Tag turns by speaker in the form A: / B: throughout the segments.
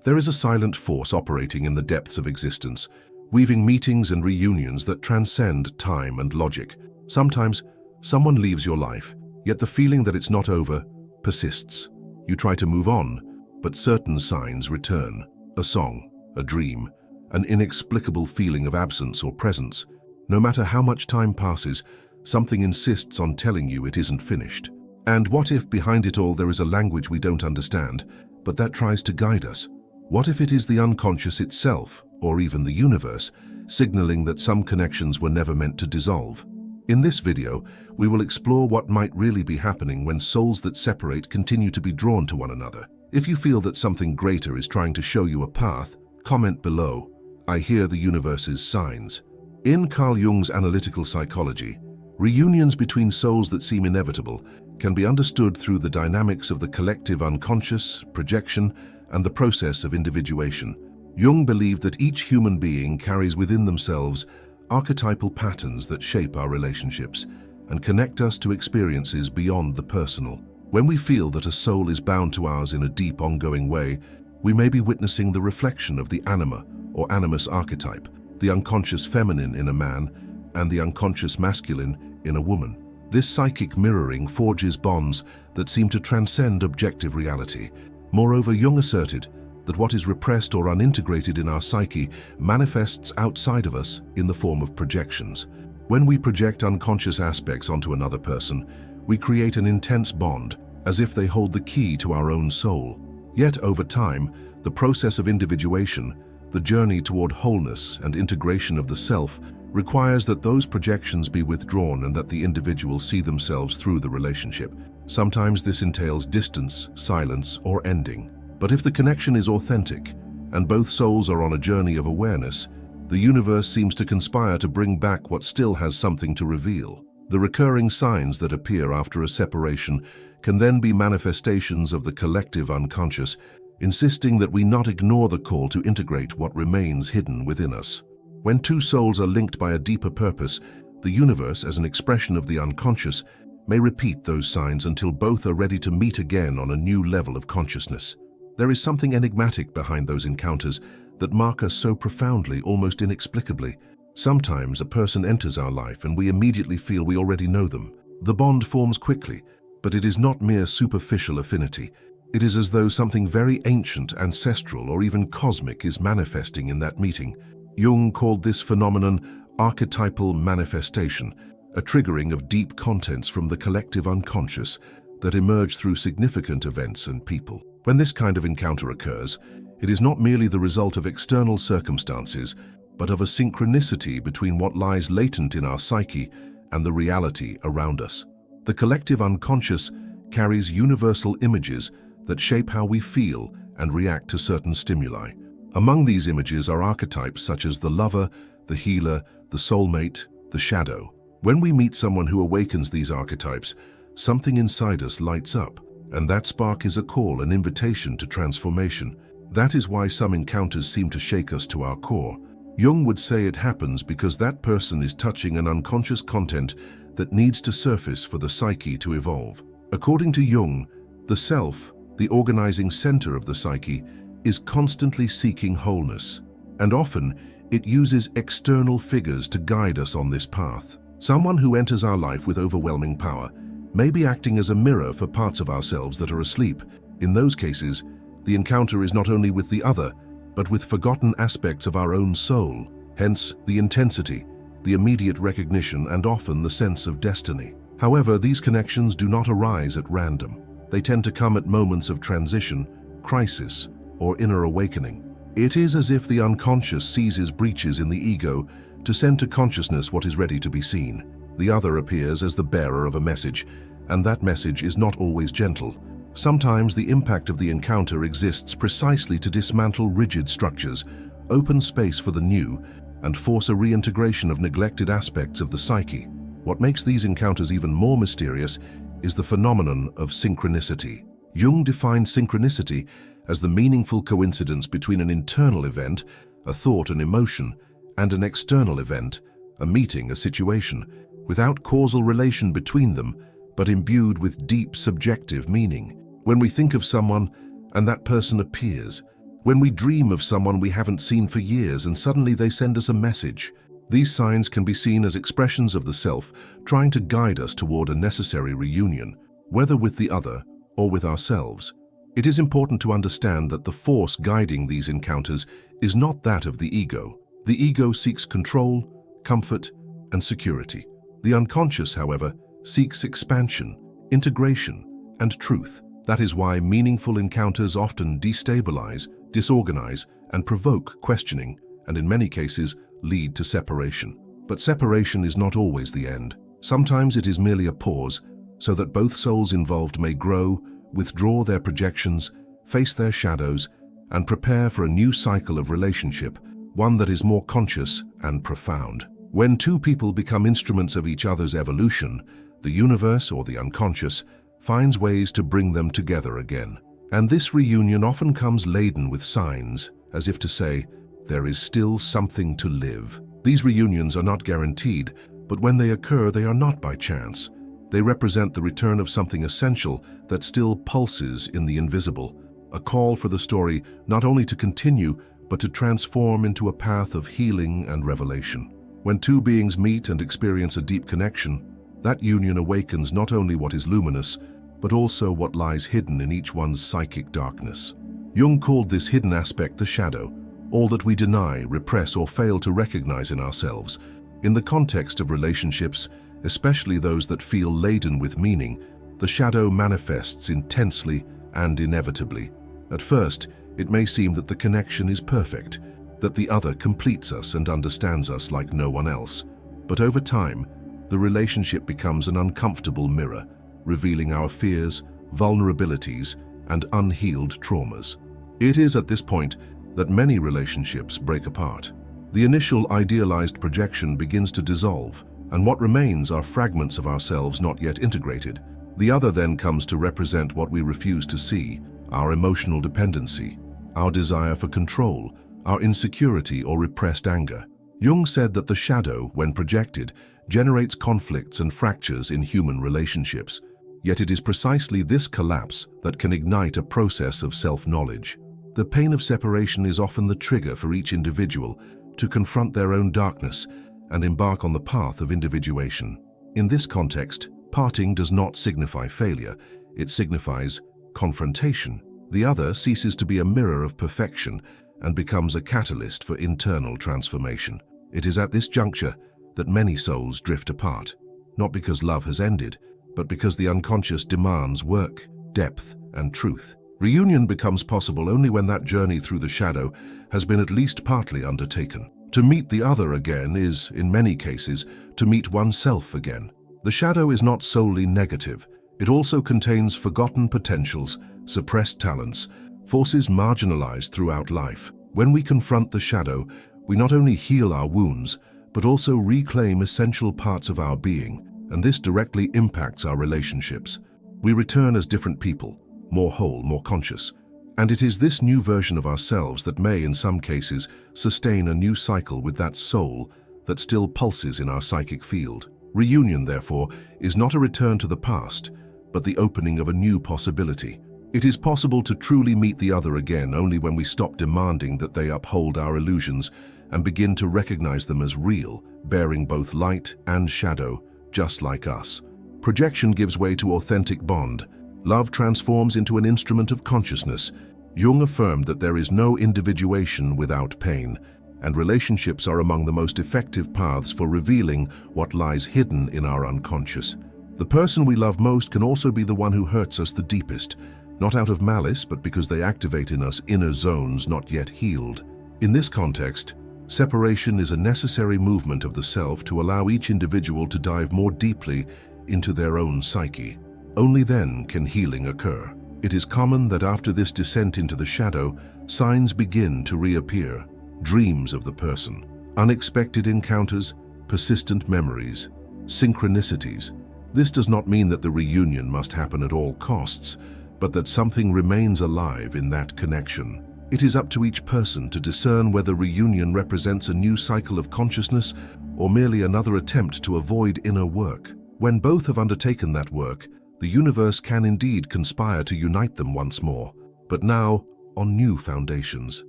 A: There is a silent force operating in the depths of existence, weaving meetings and reunions that transcend time and logic. Sometimes, someone leaves your life, yet the feeling that it's not over persists. You try to move on, but certain signs return. A song, a dream, an inexplicable feeling of absence or presence. No matter how much time passes, something insists on telling you it isn't finished. And what if behind it all there is a language we don't understand, but that tries to guide us? What if it is the unconscious itself, or even the universe, signaling that some connections were never meant to dissolve? In this video, we will explore what might really be happening when souls that separate continue to be drawn to one another. If you feel that something greater is trying to show you a path, comment below. I hear the universe's signs. In Carl Jung's analytical psychology, reunions between souls that seem inevitable can be understood through the dynamics of the collective unconscious, projection, and the process of individuation. Jung believed that each human being carries within themselves archetypal patterns that shape our relationships and connect us to experiences beyond the personal. When we feel that a soul is bound to ours in a deep, ongoing way, we may be witnessing the reflection of the Anima or animus archetype, the unconscious feminine in a man and the unconscious masculine in a woman. This psychic mirroring forges bonds that seem to transcend objective reality. Moreover, Jung asserted that what is repressed or unintegrated in our psyche manifests outside of us in the form of projections. When we project unconscious aspects onto another person, we create an intense bond, as if they hold the key to our own soul. Yet over time, the process of individuation, the journey toward wholeness and integration of the self, requires that those projections be withdrawn and that the individual see themselves through the relationship. Sometimes this entails distance, silence, or ending. But if the connection is authentic, and both souls are on a journey of awareness, the universe seems to conspire to bring back what still has something to reveal. The recurring signs that appear after a separation can then be manifestations of the collective unconscious, insisting that we not ignore the call to integrate what remains hidden within us. When two souls are linked by a deeper purpose, the universe, as an expression of the unconscious, may repeat those signs until both are ready to meet again on a new level of consciousness. There is something enigmatic behind those encounters that mark us so profoundly, almost inexplicably. Sometimes a person enters our life and we immediately feel we already know them. The bond forms quickly, but it is not mere superficial affinity. It is as though something very ancient, ancestral, or even cosmic is manifesting in that meeting. Jung called this phenomenon archetypal manifestation, a triggering of deep contents from the collective unconscious that emerge through significant events and people. When this kind of encounter occurs, it is not merely the result of external circumstances, but of a synchronicity between what lies latent in our psyche and the reality around us. The collective unconscious carries universal images that shape how we feel and react to certain stimuli. Among these images are archetypes such as the lover, the healer, the soulmate, the shadow. When we meet someone who awakens these archetypes, something inside us lights up. And that spark is a call, an invitation to transformation. That is why some encounters seem to shake us to our core. Jung would say it happens because that person is touching an unconscious content that needs to surface for the psyche to evolve. According to Jung, the self, the organizing center of the psyche, is constantly seeking wholeness, and often it uses external figures to guide us on this path. Someone who enters our life with overwhelming power may be acting as a mirror for parts of ourselves that are asleep. In those cases, the encounter is not only with the other, but with forgotten aspects of our own soul, hence the intensity, the immediate recognition, and often the sense of destiny. However, these connections do not arise at random. They tend to come at moments of transition, crisis, or inner awakening. It is as if the unconscious seizes breaches in the ego to send to consciousness what is ready to be seen. The other appears as the bearer of a message, and that message is not always gentle. Sometimes the impact of the encounter exists precisely to dismantle rigid structures, open space for the new, and force a reintegration of neglected aspects of the psyche. What makes these encounters even more mysterious is the phenomenon of synchronicity. Jung defined synchronicity as the meaningful coincidence between an internal event, a thought, an emotion, and an external event, a meeting, a situation, without causal relation between them, but imbued with deep subjective meaning. When we think of someone and that person appears, When we dream of someone we haven't seen for years and suddenly they send us a message. These signs can be seen as expressions of the self trying to guide us toward a necessary reunion, whether with the other or with ourselves. It is important to understand that the force guiding these encounters is not that of the ego. The ego seeks control, comfort, and security. The unconscious, however, seeks expansion, integration, and truth. That is why meaningful encounters often destabilize, disorganize, and provoke questioning, and in many cases lead to separation. But separation is not always the end. Sometimes it is merely a pause, so that both souls involved may grow, withdraw their projections, face their shadows, and prepare for a new cycle of relationship, one that is more conscious and profound. When two people become instruments of each other's evolution, the universe, or the unconscious, finds ways to bring them together again. And this reunion often comes laden with signs, as if to say, there is still something to live. These reunions are not guaranteed, but when they occur, they are not by chance. They represent the return of something essential that still pulses in the invisible, a call for the story not only to continue, but to transform into a path of healing and revelation. When two beings meet and experience a deep connection, that union awakens not only what is luminous, but also what lies hidden in each one's psychic darkness. Jung called this hidden aspect the shadow, all that we deny, repress, or fail to recognize in ourselves. In the context of relationships, especially those that feel laden with meaning, the shadow manifests intensely and inevitably. At first, it may seem that the connection is perfect, that the other completes us and understands us like no one else. But over time, the relationship becomes an uncomfortable mirror, revealing our fears, vulnerabilities, and unhealed traumas. It is at this point that many relationships break apart. The initial idealized projection begins to dissolve, and what remains are fragments of ourselves not yet integrated. The other then comes to represent what we refuse to see, our emotional dependency, our desire for control, our insecurity or repressed anger. Jung said that the shadow, when projected, generates conflicts and fractures in human relationships. Yet it is precisely this collapse that can ignite a process of self-knowledge. The pain of separation is often the trigger for each individual to confront their own darkness and embark on the path of individuation. In this context, parting does not signify failure, it signifies confrontation. The other ceases to be a mirror of perfection and becomes a catalyst for internal transformation. It is at this juncture that many souls drift apart, not because love has ended, but because the unconscious demands work, depth, and truth. Reunion becomes possible only when that journey through the shadow has been at least partly undertaken. To meet the other again is, in many cases, to meet oneself again. The shadow is not solely negative. It also contains forgotten potentials, suppressed talents, forces marginalized throughout life. When we confront the shadow, we not only heal our wounds, but also reclaim essential parts of our being, and this directly impacts our relationships. We return as different people, more whole, more conscious. And it is this new version of ourselves that may, in some cases, sustain a new cycle with that soul that still pulses in our psychic field. Reunion, therefore, is not a return to the past, but the opening of a new possibility. It is possible to truly meet the other again only when we stop demanding that they uphold our illusions and begin to recognize them as real, bearing both light and shadow, just like us. Projection gives way to authentic bond. Love transforms into an instrument of consciousness. Jung affirmed that there is no individuation without pain, and relationships are among the most effective paths for revealing what lies hidden in our unconscious. The person we love most can also be the one who hurts us the deepest, not out of malice, but because they activate in us inner zones not yet healed. In this context, separation is a necessary movement of the self to allow each individual to dive more deeply into their own psyche. Only then can healing occur. It is common that after this descent into the shadow, signs begin to reappear. Dreams of the person, unexpected encounters, persistent memories, synchronicities. This does not mean that the reunion must happen at all costs, but that something remains alive in that connection. It is up to each person to discern whether reunion represents a new cycle of consciousness or merely another attempt to avoid inner work. When both have undertaken that work, the universe can indeed conspire to unite them once more. But now, on new foundations.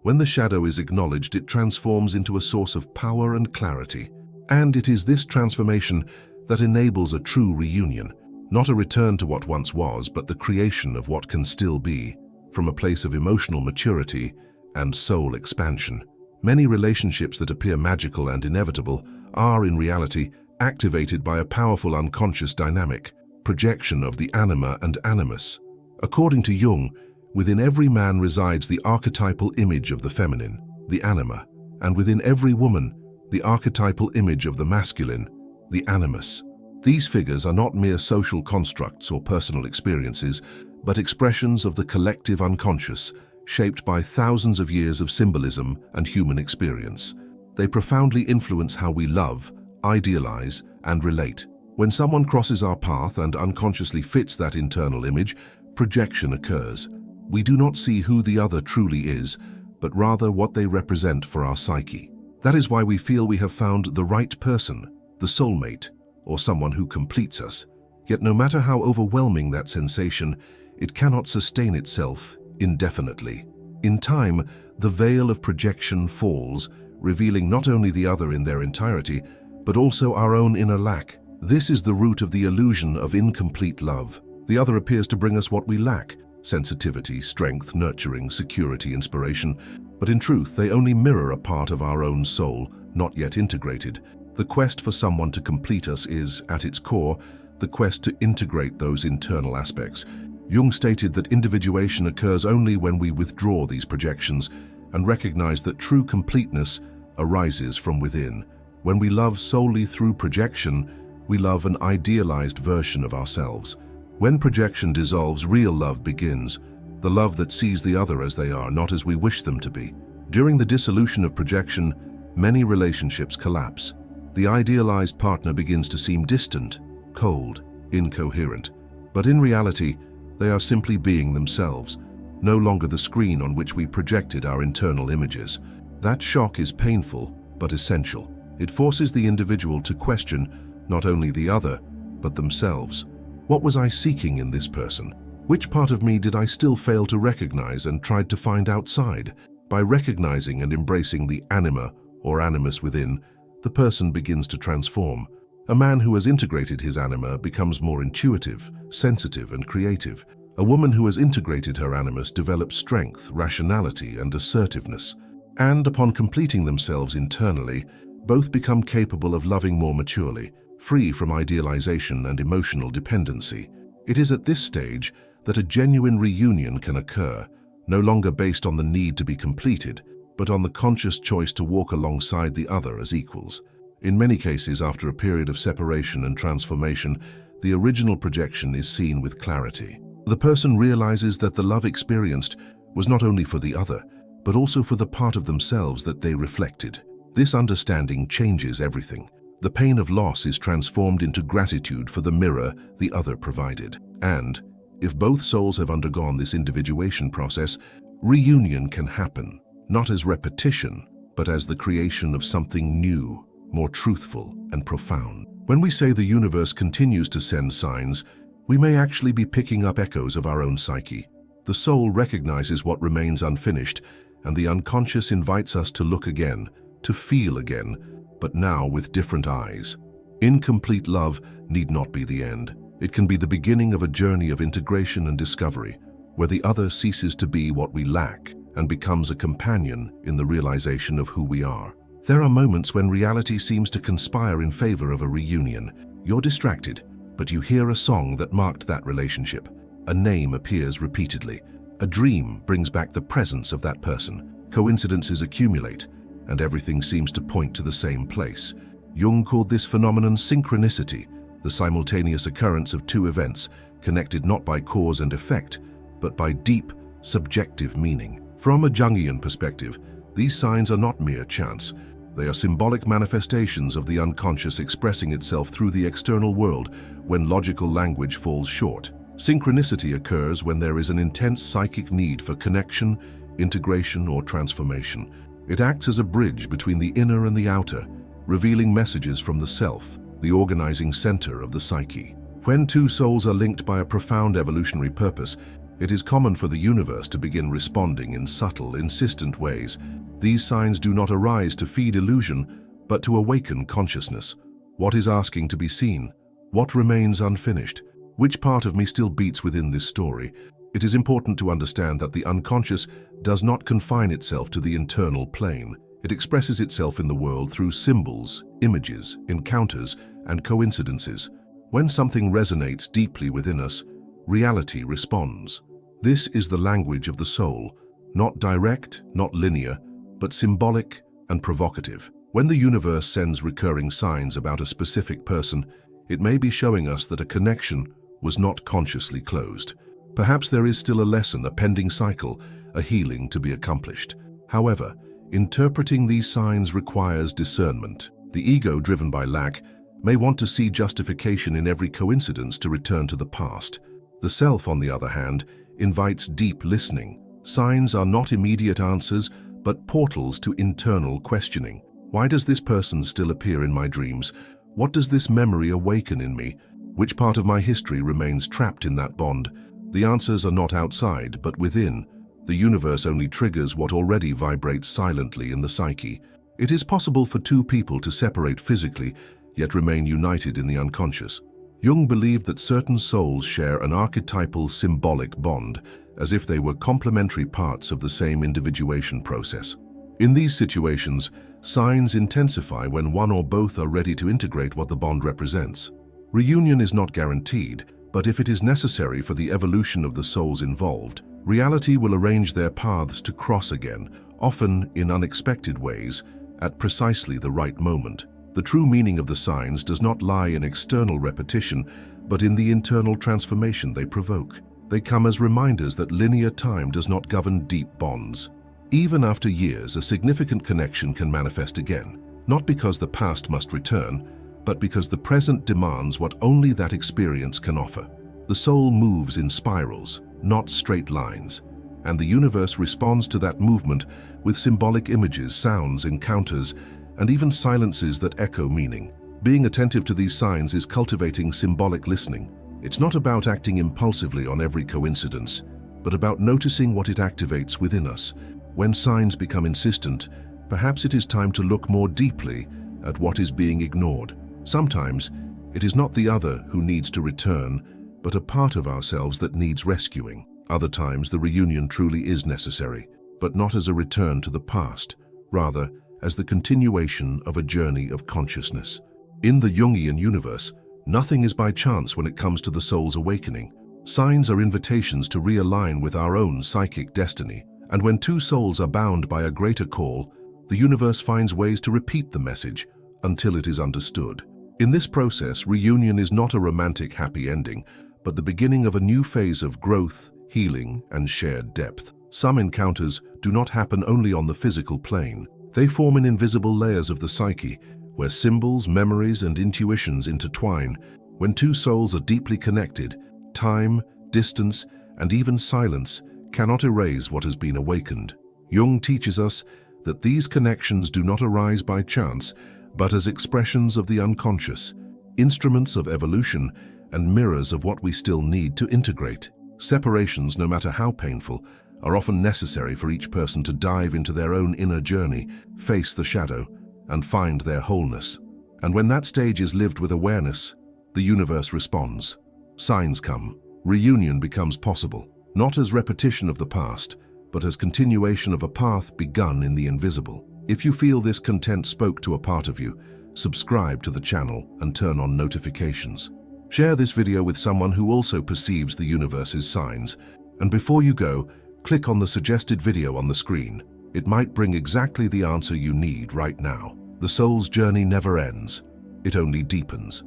A: When the shadow is acknowledged, it transforms into a source of power and clarity. And it is this transformation that enables a true reunion, not a return to what once was, but the creation of what can still be, from a place of emotional maturity and soul expansion. Many relationships that appear magical and inevitable are, in reality, activated by a powerful unconscious dynamic, projection of the anima and animus. According to Jung, within every man resides the archetypal image of the feminine, the anima, and within every woman, the archetypal image of the masculine, the animus. These figures are not mere social constructs or personal experiences, but expressions of the collective unconscious, shaped by thousands of years of symbolism and human experience. They profoundly influence how we love, idealize, and relate. When someone crosses our path and unconsciously fits that internal image, projection occurs. We do not see who the other truly is, but rather what they represent for our psyche. That is why we feel we have found the right person, the soulmate, or someone who completes us. Yet no matter how overwhelming that sensation, it cannot sustain itself indefinitely. In time, the veil of projection falls, revealing not only the other in their entirety, but also our own inner lack. This is the root of the illusion of incomplete love. The other appears to bring us what we lack: sensitivity, strength, nurturing, security, inspiration. But in truth, they only mirror a part of our own soul, not yet integrated. The quest for someone to complete us is, at its core, the quest to integrate those internal aspects. Jung stated that individuation occurs only when we withdraw these projections and recognize that true completeness arises from within. When we love solely through projection, we love an idealized version of ourselves. When projection dissolves, real love begins, the love that sees the other as they are, not as we wish them to be. During the dissolution of projection, many relationships collapse. The idealized partner begins to seem distant, cold, incoherent. But in reality, they are simply being themselves, no longer the screen on which we projected our internal images. That shock is painful, but essential. It forces the individual to question not only the other, but themselves. What was I seeking in this person? Which part of me did I still fail to recognize and tried to find outside? By recognizing and embracing the anima or animus within, the person begins to transform. A man who has integrated his anima becomes more intuitive, sensitive, and creative. A woman who has integrated her animus develops strength, rationality, and assertiveness. And upon completing themselves internally, both become capable of loving more maturely, free from idealization and emotional dependency. It is at this stage that a genuine reunion can occur, no longer based on the need to be completed, but on the conscious choice to walk alongside the other as equals. In many cases, after a period of separation and transformation, the original projection is seen with clarity. The person realizes that the love experienced was not only for the other, but also for the part of themselves that they reflected. This understanding changes everything. The pain of loss is transformed into gratitude for the mirror the other provided. And, if both souls have undergone this individuation process, reunion can happen, not as repetition, but as the creation of something new, more truthful and profound. When we say the universe continues to send signs, we may actually be picking up echoes of our own psyche. The soul recognizes what remains unfinished, and the unconscious invites us to look again, to feel again, but now with different eyes. Incomplete love need not be the end. It can be the beginning of a journey of integration and discovery, where the other ceases to be what we lack and becomes a companion in the realization of who we are. There are moments when reality seems to conspire in favor of a reunion. You're distracted, but you hear a song that marked that relationship. A name appears repeatedly. A dream brings back the presence of that person. Coincidences accumulate, and everything seems to point to the same place. Jung called this phenomenon synchronicity, the simultaneous occurrence of two events, connected not by cause and effect, but by deep, subjective meaning. From a Jungian perspective, these signs are not mere chance. They are symbolic manifestations of the unconscious expressing itself through the external world when logical language falls short. Synchronicity occurs when there is an intense psychic need for connection, integration, or transformation. It acts as a bridge between the inner and the outer, revealing messages from the self, the organizing center of the psyche. When two souls are linked by a profound evolutionary purpose, it is common for the universe to begin responding in subtle, insistent ways. These signs do not arise to feed illusion, but to awaken consciousness. What is asking to be seen? What remains unfinished? Which part of me still beats within this story? It is important to understand that the unconscious does not confine itself to the internal plane. It expresses itself in the world through symbols, images, encounters, and coincidences. When something resonates deeply within us, reality responds. This is the language of the soul, not direct, not linear, but symbolic and provocative. When the universe sends recurring signs about a specific person, it may be showing us that a connection was not consciously closed. Perhaps there is still a lesson, a pending cycle, a healing to be accomplished. However, interpreting these signs requires discernment. The ego, driven by lack, may want to see justification in every coincidence to return to the past. The self, on the other hand, invites deep listening. Signs are not immediate answers, but portals to internal questioning. Why does this person still appear in my dreams? What does this memory awaken in me? Which part of my history remains trapped in that bond? The answers are not outside, but within. The universe only triggers what already vibrates silently in the psyche. It is possible for two people to separate physically, yet remain united in the unconscious. Jung believed that certain souls share an archetypal symbolic bond, as if they were complementary parts of the same individuation process. In these situations, signs intensify when one or both are ready to integrate what the bond represents. Reunion is not guaranteed, but if it is necessary for the evolution of the souls involved, reality will arrange their paths to cross again, often in unexpected ways, at precisely the right moment. The true meaning of the signs does not lie in external repetition, but in the internal transformation they provoke. They come as reminders that linear time does not govern deep bonds. Even after years, a significant connection can manifest again, not because the past must return, but because the present demands what only that experience can offer. The soul moves in spirals, not straight lines, and the universe responds to that movement with symbolic images, sounds, encounters, and even silences that echo meaning. Being attentive to these signs is cultivating symbolic listening. It's not about acting impulsively on every coincidence, but about noticing what it activates within us. When signs become insistent, perhaps it is time to look more deeply at what is being ignored. Sometimes, it is not the other who needs to return, but a part of ourselves that needs rescuing. Other times, the reunion truly is necessary, but not as a return to the past, rather as the continuation of a journey of consciousness. In the Jungian universe, nothing is by chance when it comes to the soul's awakening. Signs are invitations to realign with our own psychic destiny, and when two souls are bound by a greater call, the universe finds ways to repeat the message until it is understood. In this process, reunion is not a romantic happy ending, but the beginning of a new phase of growth, healing, and shared depth. Some encounters do not happen only on the physical plane. They form in invisible layers of the psyche, where symbols, memories, and intuitions intertwine. When two souls are deeply connected, time, distance, and even silence cannot erase what has been awakened. Jung teaches us that these connections do not arise by chance, but as expressions of the unconscious, instruments of evolution, and mirrors of what we still need to integrate. Separations, no matter how painful, are often necessary for each person to dive into their own inner journey, face the shadow, and find their wholeness. And when that stage is lived with awareness, the universe responds. Signs come. Reunion becomes possible, not as repetition of the past, but as continuation of a path begun in the invisible. If you feel this content spoke to a part of you, subscribe to the channel and turn on notifications. Share this video with someone who also perceives the universe's signs. And before you go, click on the suggested video on the screen. It might bring exactly the answer you need right now. The soul's journey never ends. It only deepens.